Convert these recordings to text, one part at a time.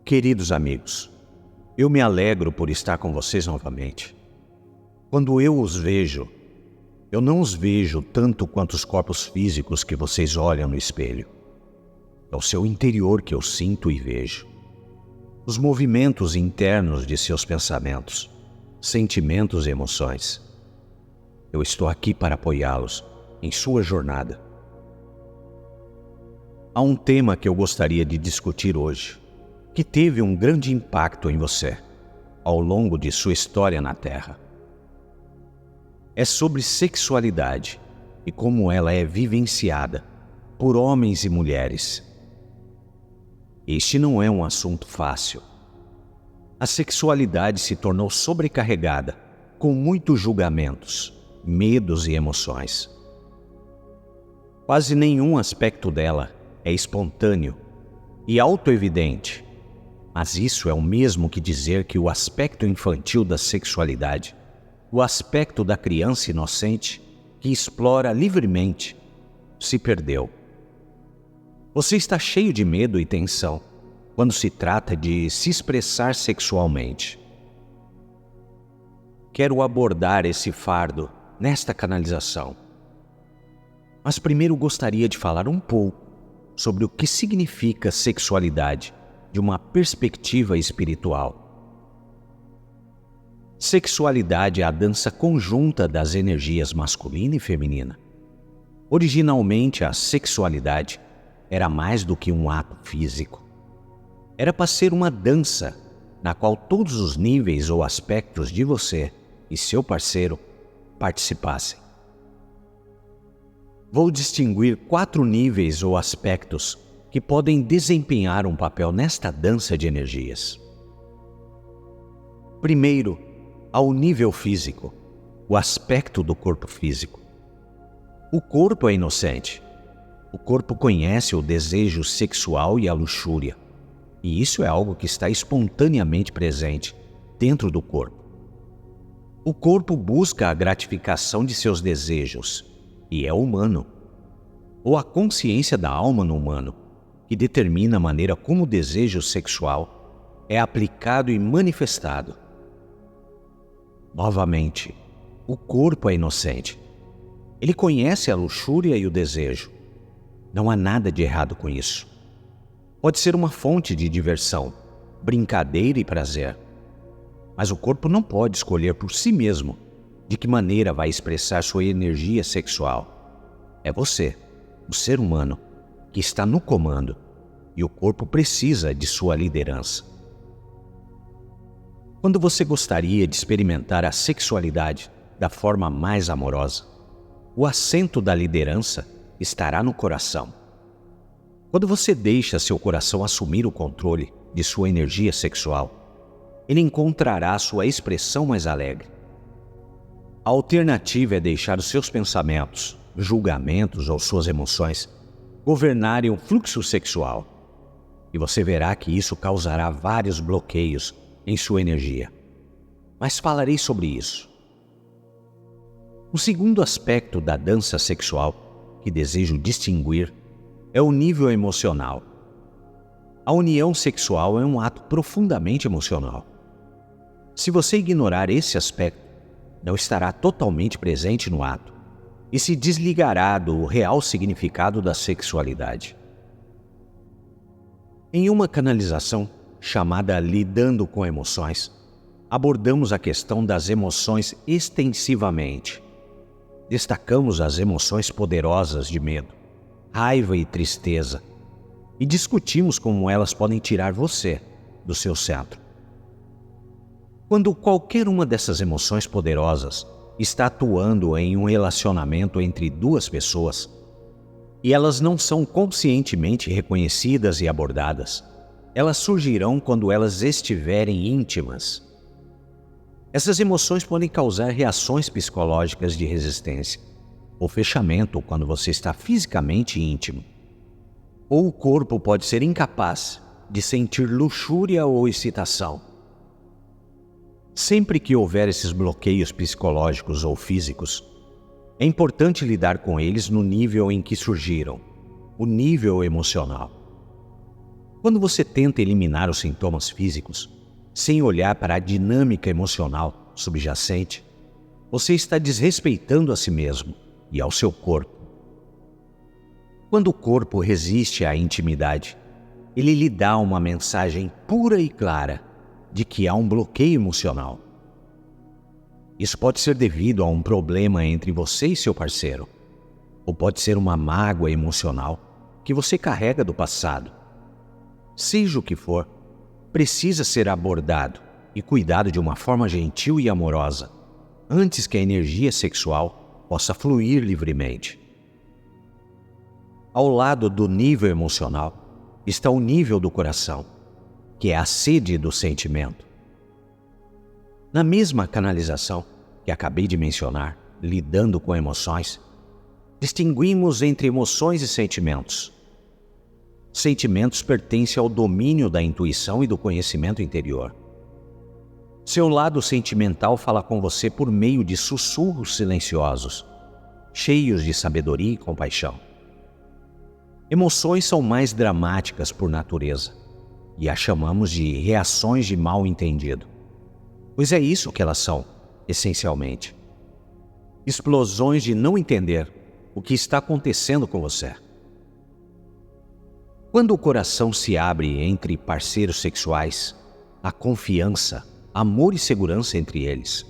Queridos amigos, eu me alegro por estar com vocês novamente. Quando eu os vejo, eu não os vejo tanto quanto os corpos físicos que vocês olham no espelho. É o seu interior que eu sinto e vejo. Os movimentos internos de seus pensamentos, sentimentos e emoções. Eu estou aqui para apoiá-los em sua jornada. Há um tema que eu gostaria de discutir hoje, que teve um grande impacto em você ao longo de sua história na Terra. É sobre sexualidade e como ela é vivenciada por homens e mulheres. Este não é um assunto fácil. A sexualidade se tornou sobrecarregada com muitos julgamentos, medos e emoções. Quase nenhum aspecto dela é espontâneo e autoevidente. Mas isso é o mesmo que dizer que o aspecto infantil da sexualidade, o aspecto da criança inocente que explora livremente, se perdeu. Você está cheio de medo e tensão quando se trata de se expressar sexualmente. Quero abordar esse fardo nesta canalização. Mas primeiro gostaria de falar um pouco sobre o que significa sexualidade de uma perspectiva espiritual. Sexualidade é a dança conjunta das energias masculina e feminina. Originalmente, a sexualidade era mais do que um ato físico. Era para ser uma dança na qual todos os níveis ou aspectos de você e seu parceiro participassem. Vou distinguir 4 níveis ou aspectos que podem desempenhar um papel nesta dança de energias. Primeiro, ao nível físico, o aspecto do corpo físico. O corpo é inocente. O corpo conhece o desejo sexual e a luxúria, e isso é algo que está espontaneamente presente dentro do corpo. O corpo busca a gratificação de seus desejos, e é humano. Ou a consciência da alma no humano, que determina a maneira como o desejo sexual é aplicado e manifestado. Novamente, o corpo é inocente. Ele conhece a luxúria e o desejo. Não há nada de errado com isso. Pode ser uma fonte de diversão, brincadeira e prazer. Mas o corpo não pode escolher por si mesmo de que maneira vai expressar sua energia sexual. É você, o ser humano, que está no comando, e o corpo precisa de sua liderança. Quando você gostaria de experimentar a sexualidade da forma mais amorosa, o assento da liderança estará no coração. Quando você deixa seu coração assumir o controle de sua energia sexual, ele encontrará sua expressão mais alegre. A alternativa é deixar os seus pensamentos, julgamentos ou suas emoções governarem o fluxo sexual. E você verá que isso causará vários bloqueios em sua energia. Mas falarei sobre isso. O segundo aspecto da dança sexual que desejo distinguir é o nível emocional. A união sexual é um ato profundamente emocional. Se você ignorar esse aspecto, não estará totalmente presente no ato e se desligará do real significado da sexualidade. Em uma canalização chamada Lidando com Emoções, abordamos a questão das emoções extensivamente. Destacamos as emoções poderosas de medo, raiva e tristeza, e discutimos como elas podem tirar você do seu centro. Quando qualquer uma dessas emoções poderosas está atuando em um relacionamento entre duas pessoas, e elas não são conscientemente reconhecidas e abordadas, elas surgirão quando elas estiverem íntimas. Essas emoções podem causar reações psicológicas de resistência, ou fechamento quando você está fisicamente íntimo. Ou o corpo pode ser incapaz de sentir luxúria ou excitação. Sempre que houver esses bloqueios psicológicos ou físicos, é importante lidar com eles no nível em que surgiram, o nível emocional. Quando você tenta eliminar os sintomas físicos, sem olhar para a dinâmica emocional subjacente, você está desrespeitando a si mesmo e ao seu corpo. Quando o corpo resiste à intimidade, ele lhe dá uma mensagem pura e clara de que há um bloqueio emocional. Isso pode ser devido a um problema entre você e seu parceiro, ou pode ser uma mágoa emocional que você carrega do passado. Seja o que for, precisa ser abordado e cuidado de uma forma gentil e amorosa, antes que a energia sexual possa fluir livremente. Ao lado do nível emocional está o nível do coração, que é a sede do sentimento. Na mesma canalização que acabei de mencionar, lidando com emoções, distinguimos entre emoções e sentimentos. Sentimentos pertencem ao domínio da intuição e do conhecimento interior. Seu lado sentimental fala com você por meio de sussurros silenciosos, cheios de sabedoria e compaixão. Emoções são mais dramáticas por natureza, e as chamamos de reações de mal-entendido, pois é isso que elas são, essencialmente. Explosões de não entender o que está acontecendo com você. Quando o coração se abre entre parceiros sexuais, há confiança, amor e segurança entre eles.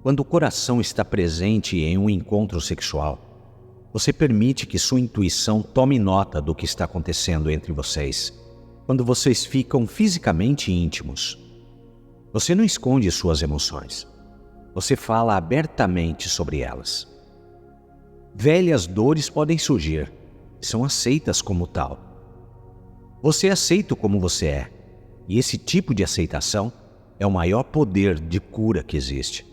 Quando o coração está presente em um encontro sexual, você permite que sua intuição tome nota do que está acontecendo entre vocês. Quando vocês ficam fisicamente íntimos, você não esconde suas emoções. Você fala abertamente sobre elas. Velhas dores podem surgir e são aceitas como tal. Você é aceito como você é, e esse tipo de aceitação é o maior poder de cura que existe.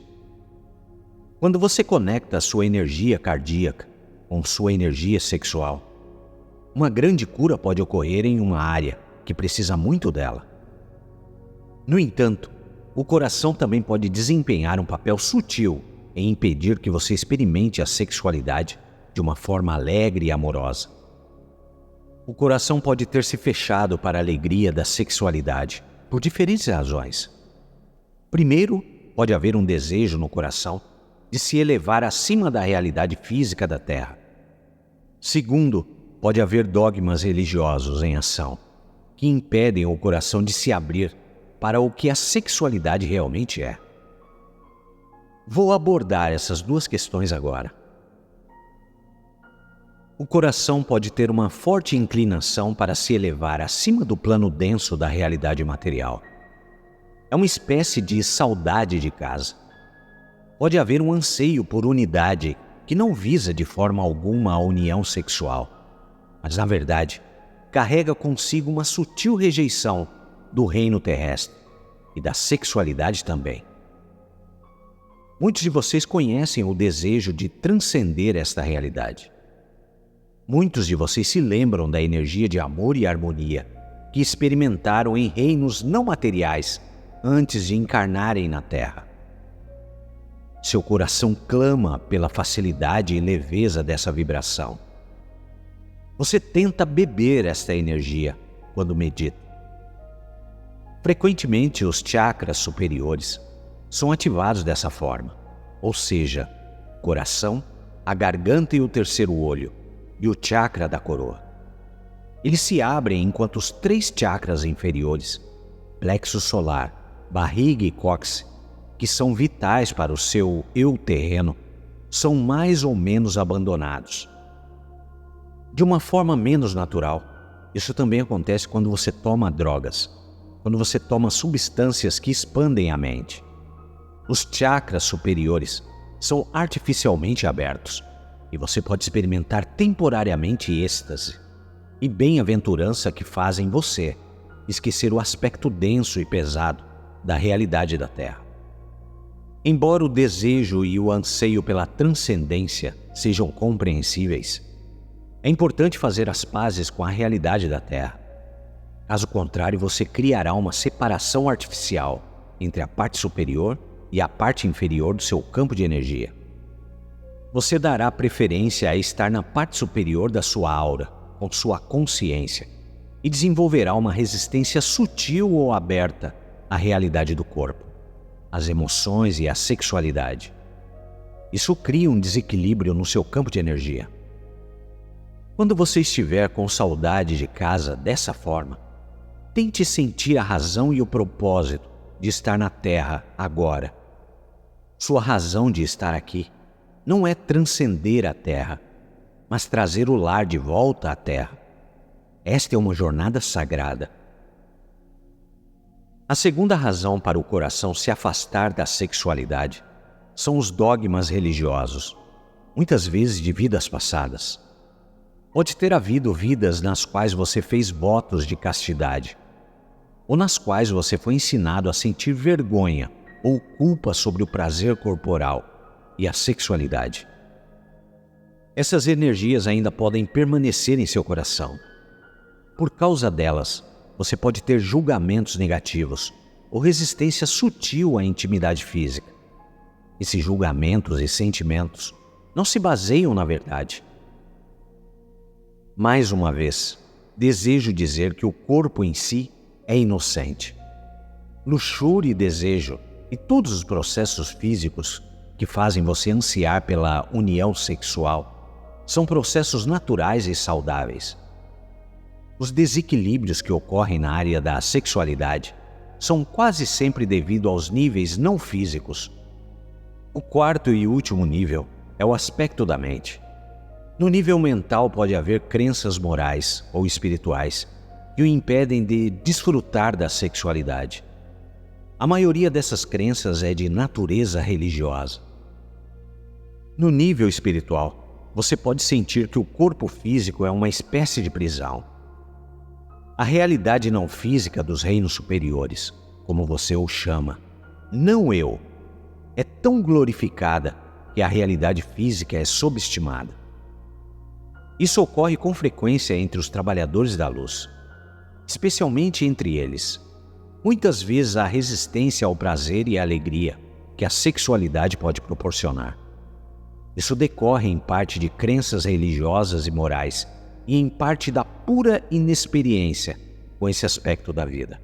Quando você conecta a sua energia cardíaca com sua energia sexual, uma grande cura pode ocorrer em uma área que precisa muito dela. No entanto, o coração também pode desempenhar um papel sutil em impedir que você experimente a sexualidade de uma forma alegre e amorosa. O coração pode ter se fechado para a alegria da sexualidade por diferentes razões. Primeiro, pode haver um desejo no coração de se elevar acima da realidade física da Terra. Segundo, pode haver dogmas religiosos em ação que impedem o coração de se abrir para o que a sexualidade realmente é. Vou abordar essas duas questões agora. O coração pode ter uma forte inclinação para se elevar acima do plano denso da realidade material. É uma espécie de saudade de casa. Pode haver um anseio por unidade que não visa de forma alguma a união sexual, mas, na verdade, carrega consigo uma sutil rejeição do reino terrestre e da sexualidade também. Muitos de vocês conhecem o desejo de transcender esta realidade. Muitos de vocês se lembram da energia de amor e harmonia que experimentaram em reinos não materiais antes de encarnarem na Terra. Seu coração clama pela facilidade e leveza dessa vibração. Você tenta beber esta energia quando medita. Frequentemente, os chakras superiores são ativados dessa forma, ou seja, coração, a garganta e o terceiro olho, e o chakra da coroa. Eles se abrem enquanto os 3 chakras inferiores, plexo solar, barriga e cóccix, que são vitais para o seu eu terreno, são mais ou menos abandonados. De uma forma menos natural, isso também acontece quando você toma drogas, quando você toma substâncias que expandem a mente. Os chakras superiores são artificialmente abertos, e você pode experimentar temporariamente êxtase e bem-aventurança que fazem você esquecer o aspecto denso e pesado da realidade da Terra. Embora o desejo e o anseio pela transcendência sejam compreensíveis, é importante fazer as pazes com a realidade da Terra. Caso contrário, você criará uma separação artificial entre a parte superior e a parte inferior do seu campo de energia. Você dará preferência a estar na parte superior da sua aura, com sua consciência, e desenvolverá uma resistência sutil ou aberta à realidade do corpo, às emoções e à sexualidade. Isso cria um desequilíbrio no seu campo de energia. Quando você estiver com saudade de casa dessa forma, tente sentir a razão e o propósito de estar na Terra agora. Sua razão de estar aqui não é transcender a Terra, mas trazer o lar de volta à Terra. Esta é uma jornada sagrada. A segunda razão para o coração se afastar da sexualidade são os dogmas religiosos, muitas vezes de vidas passadas. Pode ter havido vidas nas quais você fez votos de castidade, ou nas quais você foi ensinado a sentir vergonha ou culpa sobre o prazer corporal e a sexualidade. Essas energias ainda podem permanecer em seu coração. Por causa delas, você pode ter julgamentos negativos ou resistência sutil à intimidade física. Esses julgamentos e sentimentos não se baseiam na verdade. Mais uma vez, desejo dizer que o corpo em si é inocente. Luxúria e desejo e todos os processos físicos que fazem você ansiar pela união sexual são processos naturais e saudáveis. Os desequilíbrios que ocorrem na área da sexualidade são quase sempre devido aos níveis não físicos. O quarto e último nível é o aspecto da mente. No nível mental pode haver crenças morais ou espirituais que o impedem de desfrutar da sexualidade. A maioria dessas crenças é de natureza religiosa. No nível espiritual, você pode sentir que o corpo físico é uma espécie de prisão. A realidade não física dos reinos superiores, como você o chama, não eu, é tão glorificada que a realidade física é subestimada. Isso ocorre com frequência entre os trabalhadores da luz, especialmente entre eles. Muitas vezes há resistência ao prazer e à alegria que a sexualidade pode proporcionar. Isso decorre em parte de crenças religiosas e morais e em parte da pura inexperiência com esse aspecto da vida.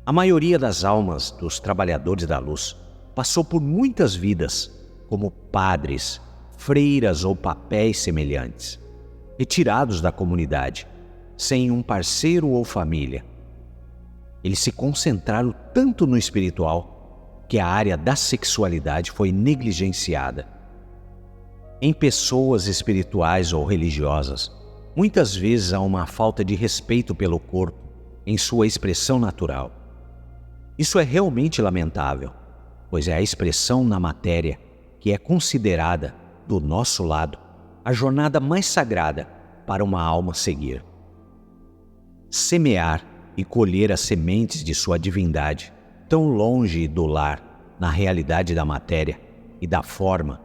A maioria das almas dos trabalhadores da luz passou por muitas vidas como padres, freiras ou papéis semelhantes, retirados da comunidade, sem um parceiro ou família. Eles se concentraram tanto no espiritual que a área da sexualidade foi negligenciada. Em pessoas espirituais ou religiosas, muitas vezes há uma falta de respeito pelo corpo em sua expressão natural. Isso é realmente lamentável, pois é a expressão na matéria que é considerada, do nosso lado, a jornada mais sagrada para uma alma seguir. Semear e colher as sementes de sua divindade, tão longe do lar, na realidade da matéria e da forma,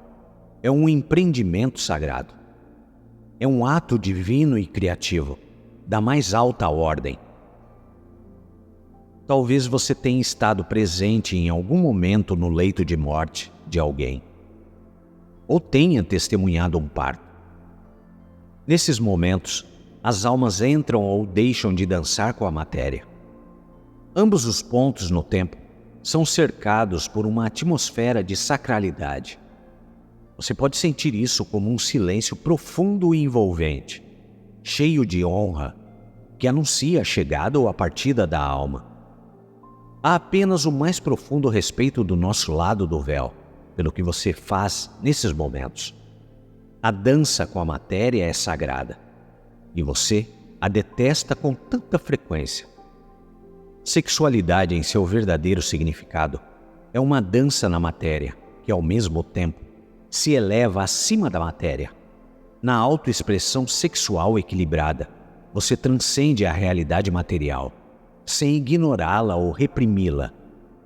é um empreendimento sagrado. É um ato divino e criativo, da mais alta ordem. Talvez você tenha estado presente em algum momento no leito de morte de alguém, ou tenha testemunhado um parto. Nesses momentos, as almas entram ou deixam de dançar com a matéria. Ambos os pontos no tempo são cercados por uma atmosfera de sacralidade. Você pode sentir isso como um silêncio profundo e envolvente, cheio de honra, que anuncia a chegada ou a partida da alma. Há apenas o mais profundo respeito do nosso lado do véu, pelo que você faz nesses momentos. A dança com a matéria é sagrada, e você a detesta com tanta frequência. Sexualidade, em seu verdadeiro significado, é uma dança na matéria, que ao mesmo tempo se eleva acima da matéria. Na autoexpressão sexual equilibrada, você transcende a realidade material, sem ignorá-la ou reprimi-la,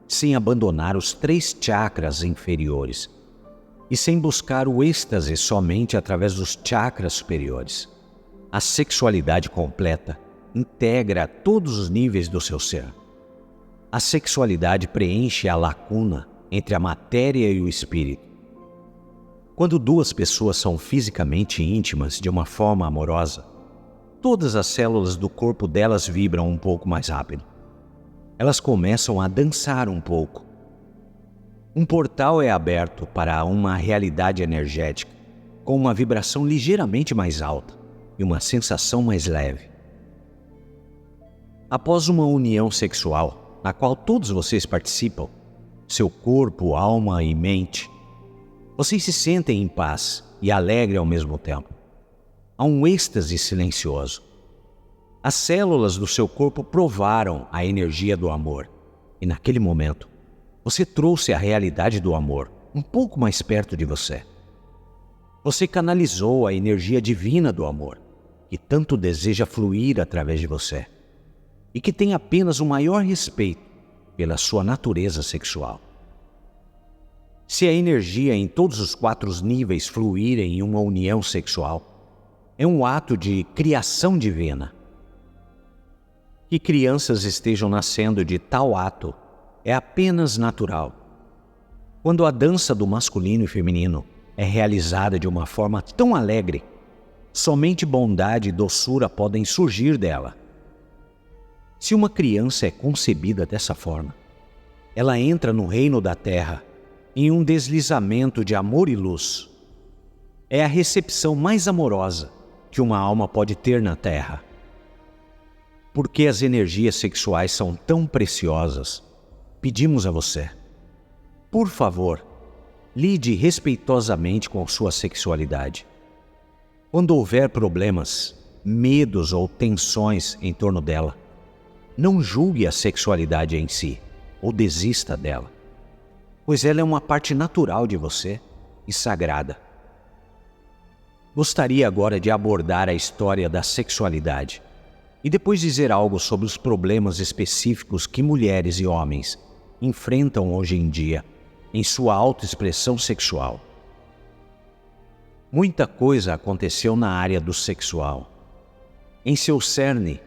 sem abandonar os 3 chakras inferiores e sem buscar o êxtase somente através dos chakras superiores. A sexualidade completa integra todos os níveis do seu ser. A sexualidade preenche a lacuna entre a matéria e o espírito. Quando 2 pessoas são fisicamente íntimas de uma forma amorosa, todas as células do corpo delas vibram um pouco mais rápido. Elas começam a dançar um pouco. Um portal é aberto para uma realidade energética com uma vibração ligeiramente mais alta e uma sensação mais leve. Após uma união sexual, na qual todos vocês participam, seu corpo, alma e mente, vocês se sentem em paz e alegres ao mesmo tempo. Há um êxtase silencioso. As células do seu corpo provaram a energia do amor, e naquele momento, você trouxe a realidade do amor um pouco mais perto de você. Você canalizou a energia divina do amor, que tanto deseja fluir através de você, e que tem apenas o maior respeito pela sua natureza sexual. Se a energia em todos os 4 níveis fluírem em uma união sexual, é um ato de criação divina. Que crianças estejam nascendo de tal ato é apenas natural. Quando a dança do masculino e feminino é realizada de uma forma tão alegre, somente bondade e doçura podem surgir dela. Se uma criança é concebida dessa forma, ela entra no reino da terra em um deslizamento de amor e luz. É a recepção mais amorosa que uma alma pode ter na terra. Porque as energias sexuais são tão preciosas, pedimos a você, por favor, lide respeitosamente com sua sexualidade. Quando houver problemas, medos ou tensões em torno dela, não julgue a sexualidade em si, ou desista dela, pois ela é uma parte natural de você e sagrada. Gostaria agora de abordar a história da sexualidade e depois dizer algo sobre os problemas específicos que mulheres e homens enfrentam hoje em dia em sua autoexpressão sexual. Muita coisa aconteceu na área do sexual. Em seu cerne,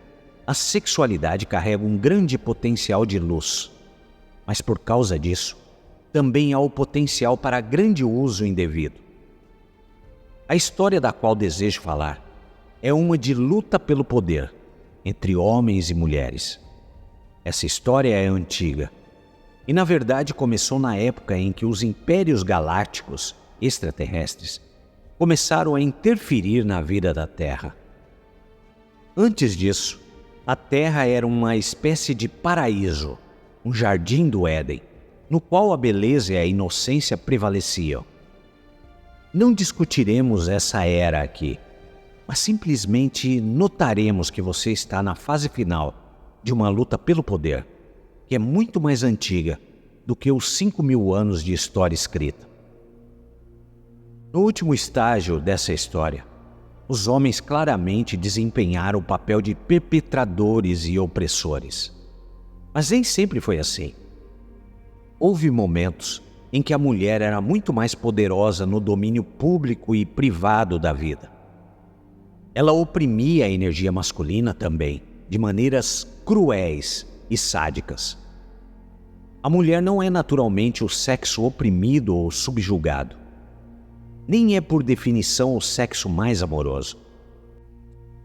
a sexualidade carrega um grande potencial de luz, mas por causa disso, também há o potencial para grande uso indevido. A história da qual desejo falar é uma de luta pelo poder entre homens e mulheres. Essa história é antiga e, na verdade, começou na época em que os impérios galácticos extraterrestres começaram a interferir na vida da Terra. Antes disso, a Terra era uma espécie de paraíso, um jardim do Éden, no qual a beleza e a inocência prevaleciam. Não discutiremos essa era aqui, mas simplesmente notaremos que você está na fase final de uma luta pelo poder, que é muito mais antiga do que os 5.000 anos de história escrita. No último estágio dessa história, os homens claramente desempenharam o papel de perpetradores e opressores. Mas nem sempre foi assim. Houve momentos em que a mulher era muito mais poderosa no domínio público e privado da vida. Ela oprimia a energia masculina também, de maneiras cruéis e sádicas. A mulher não é naturalmente o sexo oprimido ou subjugado. Nem é por definição o sexo mais amoroso.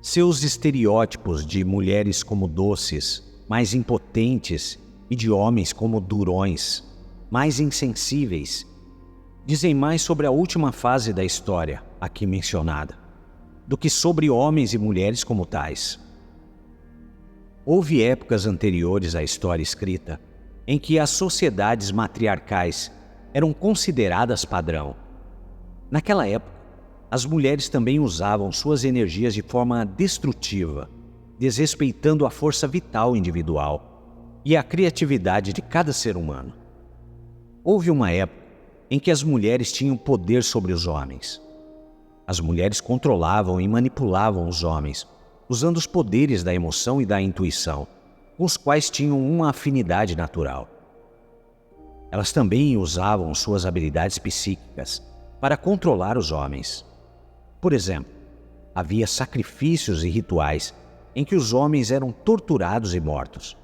Seus estereótipos de mulheres como doces, mais impotentes, e de homens como durões, mais insensíveis, dizem mais sobre a última fase da história aqui mencionada, do que sobre homens e mulheres como tais. Houve épocas anteriores à história escrita em que as sociedades matriarcais eram consideradas padrão. Naquela época, as mulheres também usavam suas energias de forma destrutiva, desrespeitando a força vital individual e a criatividade de cada ser humano. Houve uma época em que as mulheres tinham poder sobre os homens. As mulheres controlavam e manipulavam os homens, usando os poderes da emoção e da intuição, com os quais tinham uma afinidade natural. Elas também usavam suas habilidades psíquicas para controlar os homens. Por exemplo, havia sacrifícios e rituais em que os homens eram torturados e mortos.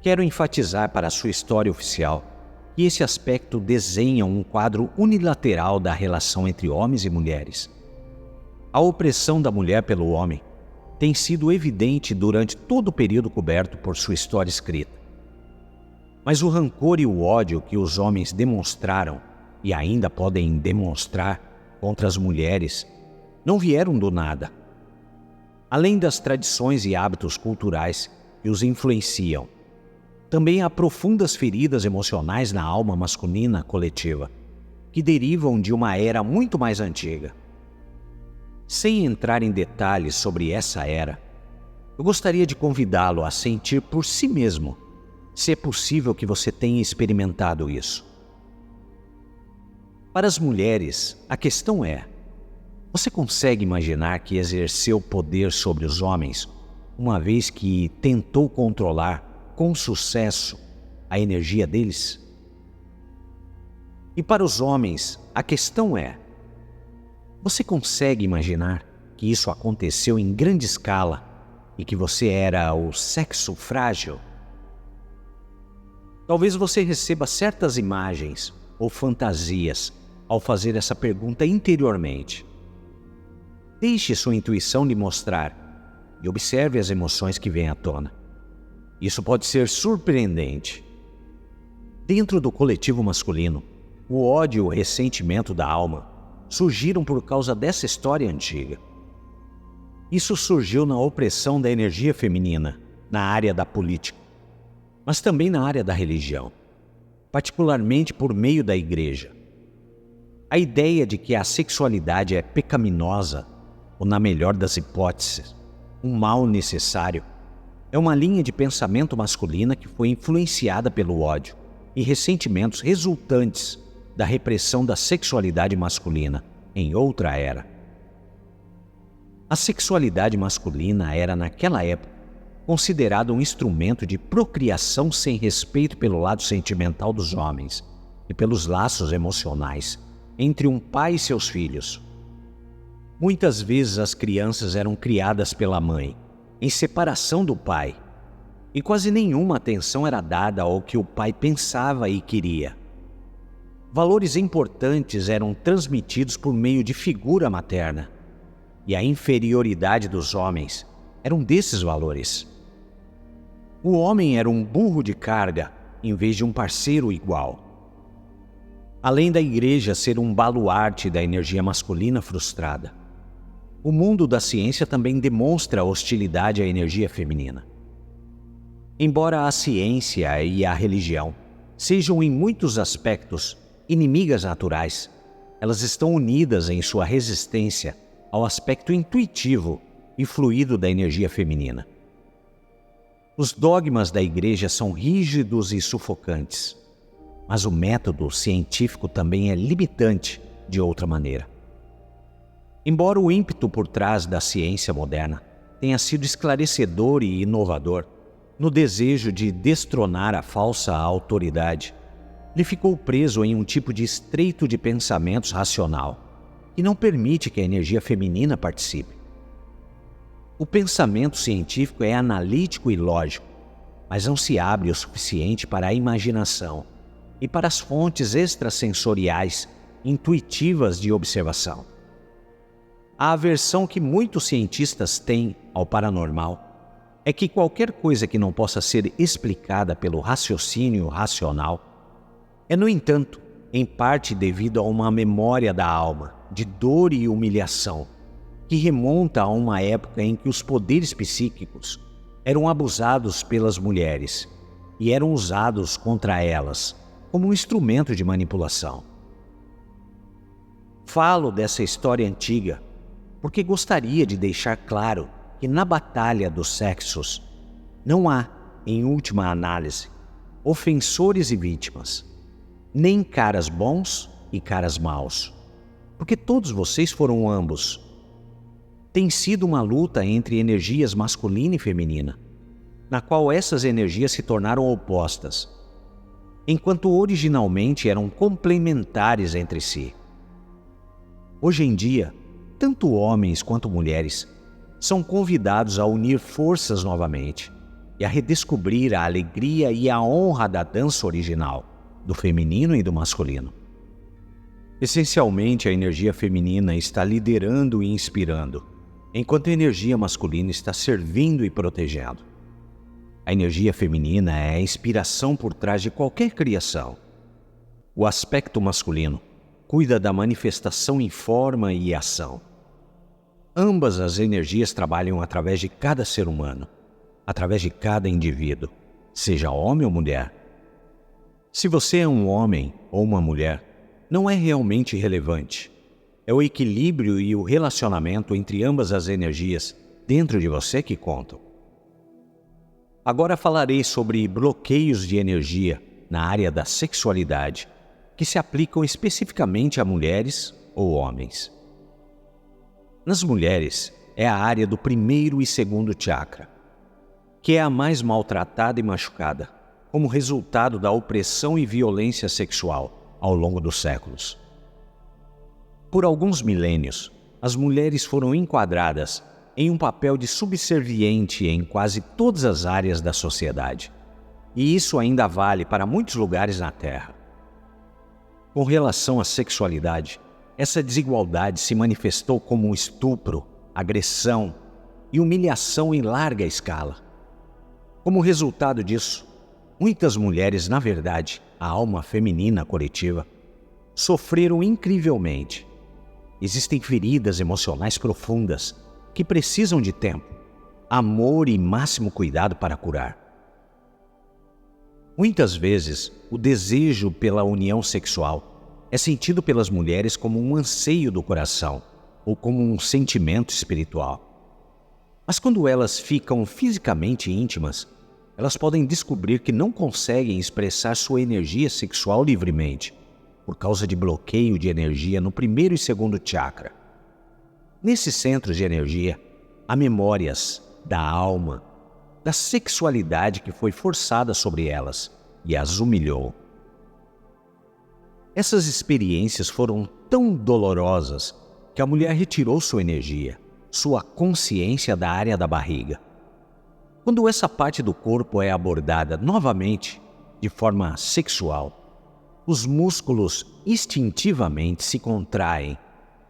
Quero enfatizar para a sua história oficial que esse aspecto desenha um quadro unilateral da relação entre homens e mulheres. A opressão da mulher pelo homem tem sido evidente durante todo o período coberto por sua história escrita. Mas o rancor e o ódio que os homens demonstraram e ainda podem demonstrar contra as mulheres não vieram do nada. Além das tradições e hábitos culturais que os influenciam, também há profundas feridas emocionais na alma masculina coletiva, que derivam de uma era muito mais antiga. Sem entrar em detalhes sobre essa era, eu gostaria de convidá-lo a sentir por si mesmo, se é possível que você tenha experimentado isso. Para as mulheres, a questão é: você consegue imaginar que exerceu poder sobre os homens, uma vez que tentou controlar com sucesso a energia deles? E para os homens, a questão é: você consegue imaginar que isso aconteceu em grande escala e que você era o sexo frágil? Talvez você receba certas imagens ou fantasias ao fazer essa pergunta interiormente. Deixe sua intuição lhe mostrar e observe as emoções que vêm à tona. Isso pode ser surpreendente. Dentro do coletivo masculino, o ódio e o ressentimento da alma surgiram por causa dessa história antiga. Isso surgiu na opressão da energia feminina, na área da política, mas também na área da religião, particularmente por meio da igreja. A ideia de que a sexualidade é pecaminosa, ou na melhor das hipóteses, um mal necessário, é uma linha de pensamento masculina que foi influenciada pelo ódio e ressentimentos resultantes da repressão da sexualidade masculina em outra era. A sexualidade masculina era, naquela época, considerada um instrumento de procriação sem respeito pelo lado sentimental dos homens e pelos laços emocionais entre um pai e seus filhos. Muitas vezes as crianças eram criadas pela mãe, em separação do pai, e quase nenhuma atenção era dada ao que o pai pensava e queria. Valores importantes eram transmitidos por meio de figura materna, e a inferioridade dos homens era um desses valores. O homem era um burro de carga em vez de um parceiro igual. Além da igreja ser um baluarte da energia masculina frustrada, o mundo da ciência também demonstra hostilidade à energia feminina. Embora a ciência e a religião sejam em muitos aspectos inimigas naturais, elas estão unidas em sua resistência ao aspecto intuitivo e fluido da energia feminina. Os dogmas da igreja são rígidos e sufocantes, mas o método científico também é limitante de outra maneira. Embora o ímpeto por trás da ciência moderna tenha sido esclarecedor e inovador, no desejo de destronar a falsa autoridade, ele ficou preso em um tipo de estreito de pensamentos racional, que não permite que a energia feminina participe. O pensamento científico é analítico e lógico, mas não se abre o suficiente para a imaginação e para as fontes extrasensoriais intuitivas de observação. A aversão que muitos cientistas têm ao paranormal é que qualquer coisa que não possa ser explicada pelo raciocínio racional é, no entanto, em parte devido a uma memória da alma, de dor e humilhação, que remonta a uma época em que os poderes psíquicos eram abusados pelas mulheres e eram usados contra elas como um instrumento de manipulação. Falo dessa história antiga porque gostaria de deixar claro que na batalha dos sexos não há, em última análise, ofensores e vítimas, nem caras bons e caras maus, porque todos vocês foram ambos. Tem sido uma luta entre energias masculina e feminina, na qual essas energias se tornaram opostas, enquanto originalmente eram complementares entre si. Hoje em dia, tanto homens quanto mulheres são convidados a unir forças novamente e a redescobrir a alegria e a honra da dança original, do feminino e do masculino. Essencialmente, a energia feminina está liderando e inspirando, enquanto a energia masculina está servindo e protegendo. A energia feminina é a inspiração por trás de qualquer criação. O aspecto masculino cuida da manifestação em forma e ação. Ambas as energias trabalham através de cada ser humano, através de cada indivíduo, seja homem ou mulher. Se você é um homem ou uma mulher, não é realmente relevante. É o equilíbrio e o relacionamento entre ambas as energias dentro de você que contam. Agora falarei sobre bloqueios de energia na área da sexualidade, que se aplicam especificamente a mulheres ou homens. Nas mulheres, é a área do primeiro e segundo chakra, que é a mais maltratada e machucada, como resultado da opressão e violência sexual ao longo dos séculos. Por alguns milênios, as mulheres foram enquadradas em um papel de subserviente em quase todas as áreas da sociedade, e isso ainda vale para muitos lugares na Terra. Com relação à sexualidade, essa desigualdade se manifestou como estupro, agressão e humilhação em larga escala. Como resultado disso, muitas mulheres, na verdade, a alma feminina coletiva, sofreram incrivelmente. Existem feridas emocionais profundas que precisam de tempo, amor e máximo cuidado para curar. Muitas vezes, o desejo pela união sexual é sentido pelas mulheres como um anseio do coração ou como um sentimento espiritual. Mas quando elas ficam fisicamente íntimas, elas podem descobrir que não conseguem expressar sua energia sexual livremente, por causa de bloqueio de energia no primeiro e segundo chakra. Nesses centros de energia, há memórias da alma, da sexualidade que foi forçada sobre elas e as humilhou. Essas experiências foram tão dolorosas que a mulher retirou sua energia, sua consciência da área da barriga. Quando essa parte do corpo é abordada novamente de forma sexual, os músculos instintivamente se contraem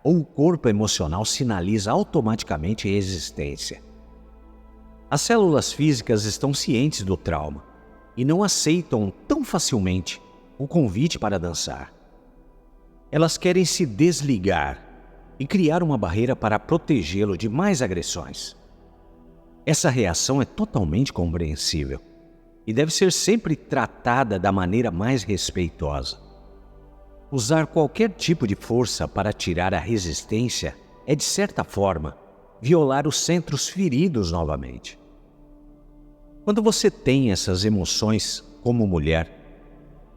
ou o corpo emocional sinaliza automaticamente a existência. As células físicas estão cientes do trauma e não aceitam tão facilmente o convite para dançar. Elas querem se desligar e criar uma barreira para protegê-lo de mais agressões. Essa reação é totalmente compreensível e deve ser sempre tratada da maneira mais respeitosa. Usar qualquer tipo de força para tirar a resistência é, de certa forma, violar os centros feridos novamente. Quando você tem essas emoções como mulher,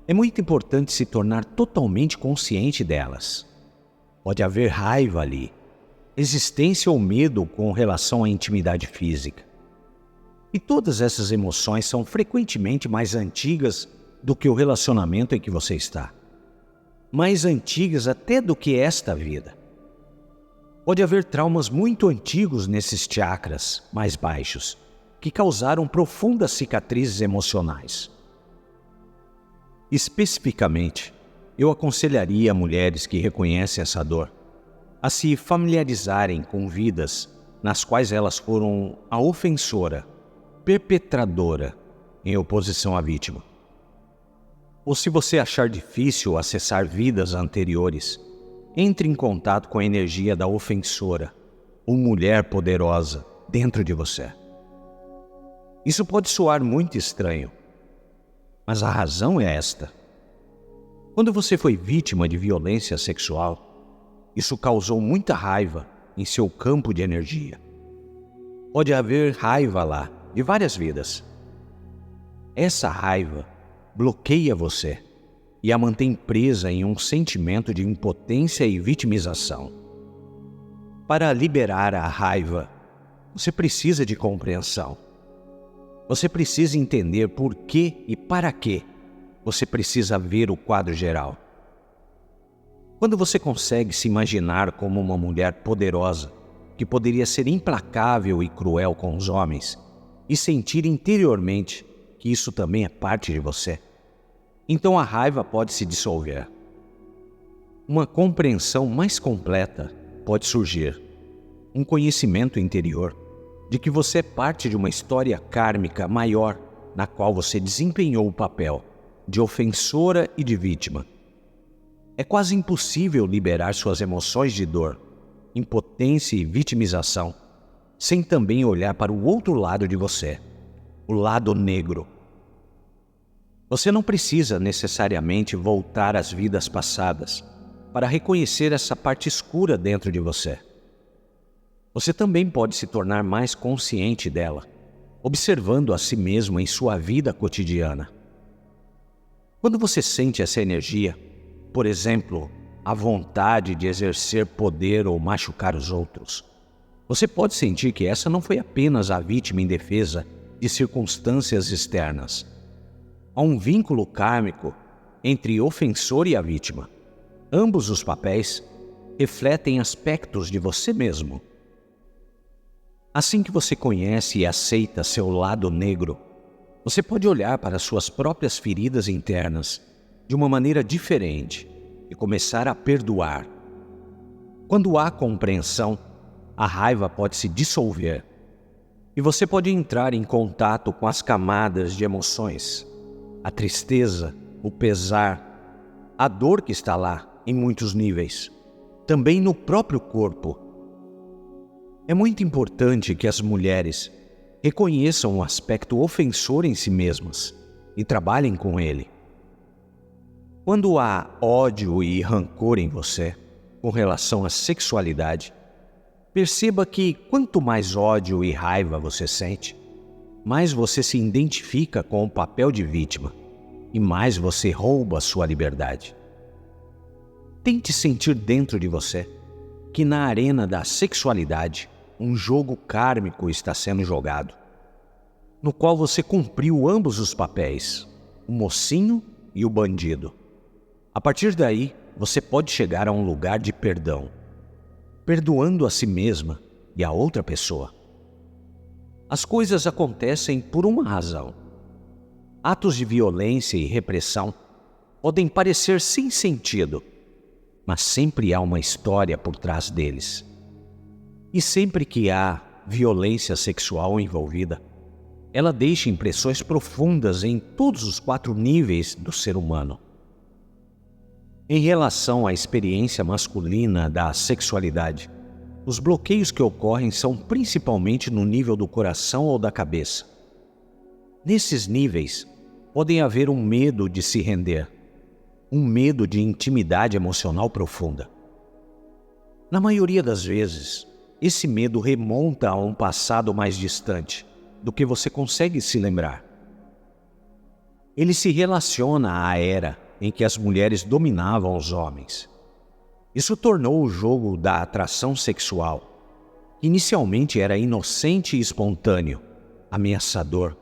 é muito importante se tornar totalmente consciente delas. Pode haver raiva ali, resistência ou medo com relação à intimidade física. E todas essas emoções são frequentemente mais antigas do que o relacionamento em que você está. Mais antigas até do que esta vida. Pode haver traumas muito antigos nesses chakras mais baixos, que causaram profundas cicatrizes emocionais. Especificamente, eu aconselharia mulheres que reconhecem essa dor a se familiarizarem com vidas nas quais elas foram a ofensora, perpetradora, em oposição à vítima. Ou se você achar difícil acessar vidas anteriores, entre em contato com a energia da ofensora, ou mulher poderosa, dentro de você. Isso pode soar muito estranho, mas a razão é esta. Quando você foi vítima de violência sexual, isso causou muita raiva em seu campo de energia. Pode haver raiva lá, de várias vidas. Essa raiva bloqueia você e a mantém presa em um sentimento de impotência e vitimização. Para liberar a raiva, você precisa de compreensão. Você precisa entender por que e para que você precisa ver o quadro geral. Quando você consegue se imaginar como uma mulher poderosa, que poderia ser implacável e cruel com os homens, e sentir interiormente que isso também é parte de você, então a raiva pode se dissolver. Uma compreensão mais completa pode surgir. um conhecimento interior de que você é parte de uma história kármica maior na qual você desempenhou o papel de ofensora e de vítima. É quase impossível liberar suas emoções de dor, impotência e vitimização sem também olhar para o outro lado de você, o lado negro. Você não precisa necessariamente voltar às vidas passadas para reconhecer essa parte escura dentro de você. Você também pode se tornar mais consciente dela, observando a si mesmo em sua vida cotidiana. Quando você sente essa energia, por exemplo, a vontade de exercer poder ou machucar os outros, você pode sentir que essa não foi apenas a vítima indefesa de circunstâncias externas. Há um vínculo kármico entre o ofensor e a vítima. Ambos os papéis refletem aspectos de você mesmo. Assim que você conhece e aceita seu lado negro, você pode olhar para suas próprias feridas internas de uma maneira diferente e começar a perdoar. Quando há compreensão, a raiva pode se dissolver e você pode entrar em contato com as camadas de emoções, a tristeza, o pesar, a dor que está lá em muitos níveis, também no próprio corpo. É muito importante que as mulheres reconheçam o aspecto ofensor em si mesmas e trabalhem com ele. Quando há ódio e rancor em você com relação à sexualidade, perceba que quanto mais ódio e raiva você sente, mais você se identifica com o papel de vítima e mais você rouba sua liberdade. Tente sentir dentro de você que na arena da sexualidade um jogo kármico está sendo jogado, no qual você cumpriu ambos os papéis, o mocinho e o bandido. A partir daí, você pode chegar a um lugar de perdão, perdoando a si mesma e a outra pessoa. As coisas acontecem por uma razão. Atos de violência e repressão podem parecer sem sentido, mas sempre há uma história por trás deles. E sempre que há violência sexual envolvida, ela deixa impressões profundas em todos os 4 níveis do ser humano. Em relação à experiência masculina da sexualidade, os bloqueios que ocorrem são principalmente no nível do coração ou da cabeça. Nesses níveis, podem haver um medo de se render, um medo de intimidade emocional profunda. Na maioria das vezes, esse medo remonta a um passado mais distante do que você consegue se lembrar. Ele se relaciona à era em que as mulheres dominavam os homens. Isso tornou o jogo da atração sexual, que inicialmente era inocente e espontâneo, ameaçador.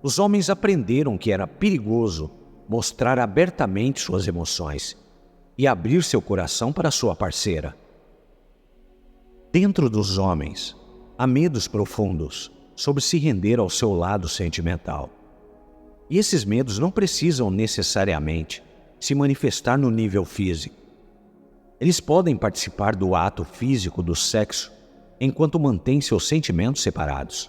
Os homens aprenderam que era perigoso mostrar abertamente suas emoções e abrir seu coração para sua parceira. Dentro dos homens, há medos profundos sobre se render ao seu lado sentimental. E esses medos não precisam necessariamente se manifestar no nível físico. Eles podem participar do ato físico do sexo enquanto mantém seus sentimentos separados.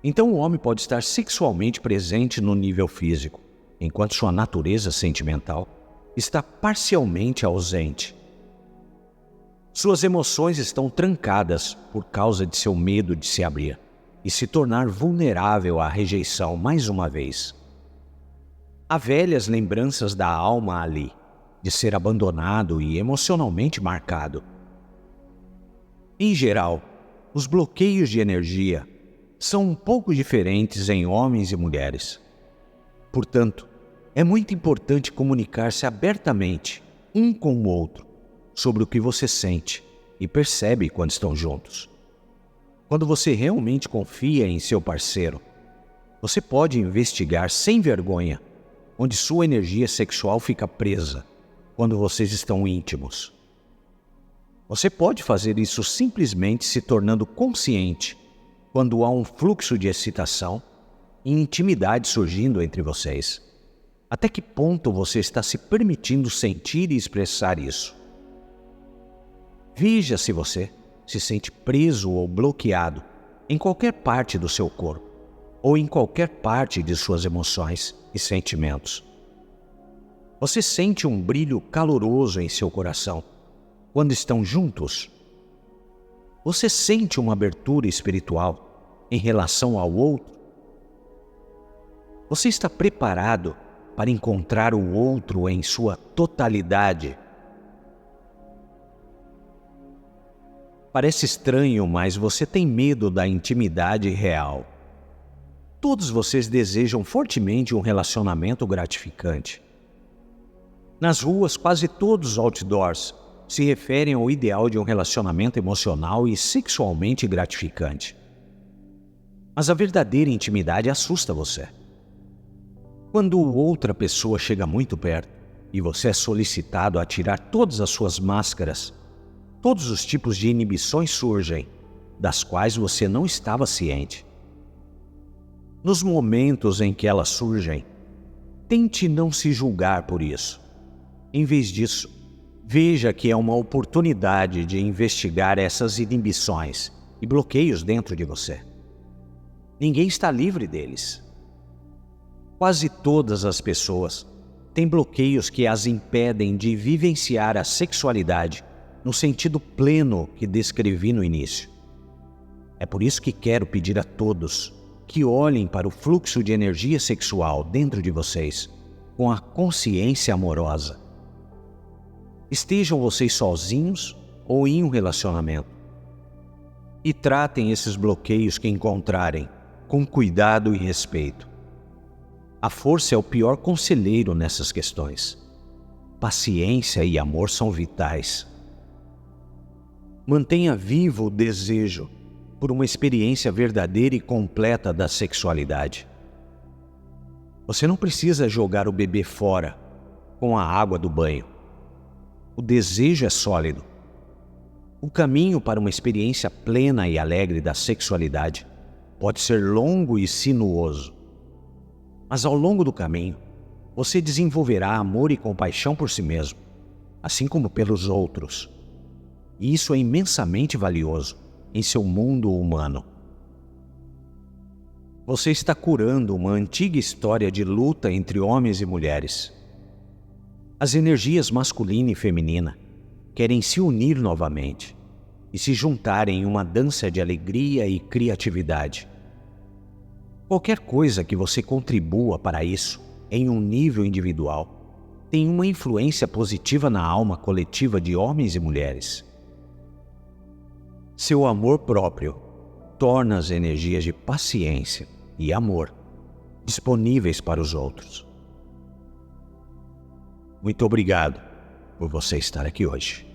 Então o homem pode estar sexualmente presente no nível físico, enquanto sua natureza sentimental está parcialmente ausente. Suas emoções estão trancadas por causa de seu medo de se abrir e se tornar vulnerável à rejeição mais uma vez. Há velhas lembranças da alma ali, de ser abandonado e emocionalmente marcado. Em geral, os bloqueios de energia são um pouco diferentes em homens e mulheres. Portanto, é muito importante comunicar-se abertamente, um com o outro, sobre o que você sente e percebe quando estão juntos. Quando você realmente confia em seu parceiro, você pode investigar sem vergonha onde sua energia sexual fica presa quando vocês estão íntimos. Você pode fazer isso simplesmente se tornando consciente quando há um fluxo de excitação e intimidade surgindo entre vocês. Até que ponto você está se permitindo sentir e expressar isso? Veja se você se sente preso ou bloqueado em qualquer parte do seu corpo ou em qualquer parte de suas emoções e sentimentos. Você sente um brilho caloroso em seu coração quando estão juntos? Você sente uma abertura espiritual em relação ao outro? Você está preparado para encontrar o outro em sua totalidade? Parece estranho, mas você tem medo da intimidade real. Todos vocês desejam fortemente um relacionamento gratificante. Nas ruas, quase todos os outdoors se referem ao ideal de um relacionamento emocional e sexualmente gratificante. Mas a verdadeira intimidade assusta você. Quando outra pessoa chega muito perto e você é solicitado a tirar todas as suas máscaras, todos os tipos de inibições surgem, das quais você não estava ciente. Nos momentos em que elas surgem, tente não se julgar por isso. Em vez disso, veja que é uma oportunidade de investigar essas inibições e bloqueios dentro de você. Ninguém está livre deles. Quase todas as pessoas têm bloqueios que as impedem de vivenciar a sexualidade no sentido pleno que descrevi no início. É por isso que quero pedir a todos que olhem para o fluxo de energia sexual dentro de vocês com a consciência amorosa. Estejam vocês sozinhos ou em um relacionamento. E tratem esses bloqueios que encontrarem com cuidado e respeito. A força é o pior conselheiro nessas questões. Paciência e amor são vitais. Mantenha vivo o desejo por uma experiência verdadeira e completa da sexualidade. Você não precisa jogar o bebê fora com a água do banho. O desejo é sólido. O caminho para uma experiência plena e alegre da sexualidade pode ser longo e sinuoso. Mas ao longo do caminho, você desenvolverá amor e compaixão por si mesmo, assim como pelos outros. E isso é imensamente valioso em seu mundo humano. Você está curando uma antiga história de luta entre homens e mulheres. As energias masculina e feminina querem se unir novamente e se juntar em uma dança de alegria e criatividade. Qualquer coisa que você contribua para isso em um nível individual tem uma influência positiva na alma coletiva de homens e mulheres. Seu amor próprio torna as energias de paciência e amor disponíveis para os outros. Muito obrigado por você estar aqui hoje.